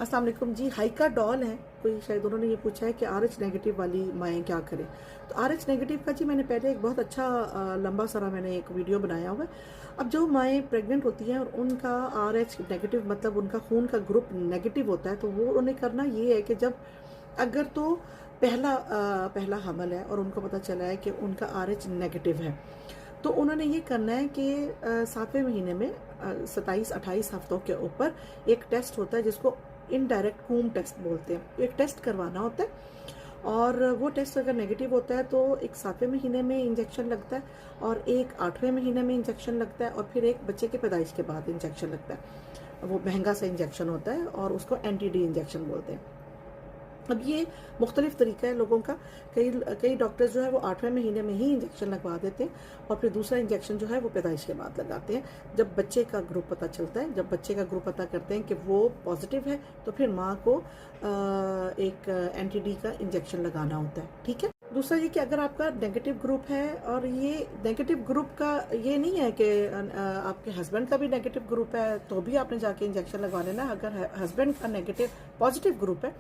अस्सलाम वालेकुम जी। हाइका डॉल है कोई, शायद उन्होंने ये पूछा है कि RH नेगेटिव वाली माएँ क्या करें। तो RH नेगेटिव का जी मैंने पहले एक बहुत अच्छा लंबा सारा मैंने एक वीडियो बनाया हुआ है। अब जो माएँ प्रेग्नेंट होती हैं और उनका RH नेगेटिव मतलब उनका खून का ग्रुप नेगेटिव होता है, तो वो उन्हें करना ये है कि जब अगर तो पहला हमल है और उनको पता चला है कि उनका RH नेगेटिव है, तो उन्होंने ये करना है कि 7वें महीने में 27-28 हफ्तों के ऊपर एक टेस्ट होता है जिसको इनडायरेक्ट कूम टेस्ट बोलते हैं। एक टेस्ट करवाना होता है और वो टेस्ट अगर नेगेटिव होता है तो एक 7वें महीने में इंजेक्शन लगता है और एक 8वें महीने में इंजेक्शन लगता है और फिर एक बच्चे के पैदाइश के बाद इंजेक्शन लगता है। वो महंगा सा इंजेक्शन होता है और उसको NTD इंजेक्शन बोलते हैं। अब ये मुख्तलिफ तरीका है लोगों का। कई डॉक्टर्स जो है वो 8वें महीने में ही इंजेक्शन लगवा देते हैं और फिर दूसरा इंजेक्शन जो है वो पैदाइश के बाद लगाते हैं। जब बच्चे का ग्रुप पता चलता है, जब बच्चे का ग्रुप पता करते हैं कि वो पॉजिटिव है, तो फिर माँ को एक NTD का इंजेक्शन लगाना होता है। ठीक है। दूसरा ये कि अगर आपका नेगेटिव ग्रुप है, और ये नेगेटिव ग्रुप का ये नहीं है कि आपके हस्बैंड का भी नेगेटिव ग्रुप है तो भी आपने जाके इंजेक्शन लगवा लेना। अगर हस्बैंड का नेगेटिव पॉजिटिव ग्रुप है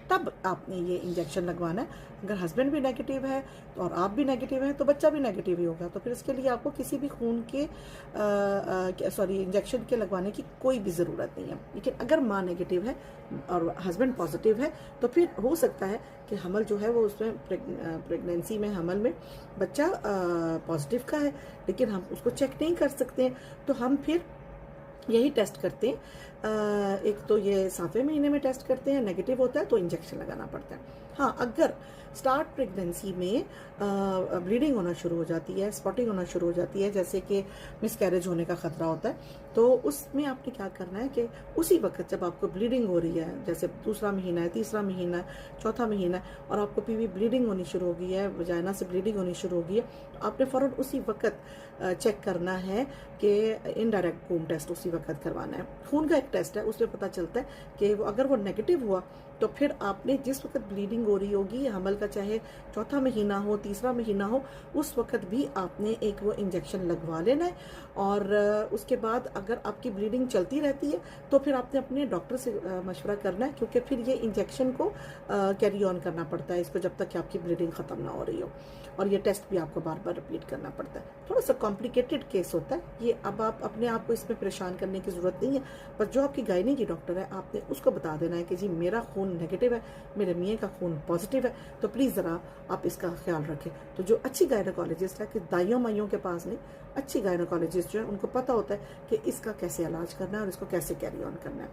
तब आपने ये इंजेक्शन लगवाना है। अगर हस्बैंड भी नेगेटिव है तो और आप भी नेगेटिव हैं तो बच्चा भी नेगेटिव ही होगा। तो फिर इसके लिए आपको किसी भी खून के इंजेक्शन के लगवाने की कोई भी ज़रूरत नहीं है। लेकिन अगर माँ नेगेटिव है और हस्बैंड पॉजिटिव है तो फिर हो सकता है कि हमल जो है वो उसमें प्रेगनेंसी में हमल में बच्चा पॉजिटिव का है, लेकिन हम उसको चेक नहीं कर सकते हैं। तो हम फिर यही टेस्ट करते हैं। एक तो ये 7वें महीने में टेस्ट करते हैं, नेगेटिव होता है तो इंजेक्शन लगाना पड़ता है। हाँ, अगर स्टार्ट प्रेगनेंसी में ब्लीडिंग होना शुरू हो जाती है, स्पॉटिंग होना शुरू हो जाती है, जैसे कि मिसकैरेज होने का खतरा होता है, तो उसमें आपने क्या करना है कि उसी वक्त जब आपको ब्लीडिंग हो रही है, जैसे दूसरा महीना है, तीसरा महीना है, चौथा महीना है और आपको PV ब्लीडिंग होनी शुरू हो गई है, वजाइना से ब्लीडिंग होनी शुरू हो गई है, तो आपने फ़ौरन उसी वक्त चेक करना है कि इनडायरेक्ट खून टेस्ट उसी वक्त करवाना है। खून का एक टेस्ट है, उसमें पता चलता है कि अगर वो नेगेटिव हुआ तो फिर आपने जिस वक्त ब्लीडिंग हो रही होगी हमल का, चाहे चौथा महीना हो, तीसरा महीना हो, उस वक्त भी आपने एक वो इंजेक्शन लगवा लेना है। और उसके बाद अगर आपकी ब्लीडिंग चलती रहती है तो फिर आपने अपने डॉक्टर से मशवरा करना है, क्योंकि फिर ये इंजेक्शन को कैरी ऑन करना पड़ता है इसको जब तक कि आपकी ब्लीडिंग ख़त्म ना हो रही हो, और ये टेस्ट भी आपको बार बार रिपीट करना पड़ता है। थोड़ा सा कॉम्प्लिकेटेड केस होता है ये। अब आप अपने आप को इसमें परेशान करने की ज़रूरत नहीं है, बस जो आपकी गायनी की डॉक्टर है आपने उसको बता देना है कि जी मेरा खून नेगेटिव है, मेरे मियाँ का खून पॉजिटिव है, तो प्लीज़ ज़रा आप इसका ख्याल रखें। तो जो अच्छी गायनोकोलॉजिस्ट है, कि दाइयों माइयों के पास नहीं, अच्छी गायनोकोलॉजिस्ट जो है उनको पता होता है कि इसका कैसे इलाज करना है और इसको कैसे कैरी ऑन करना है।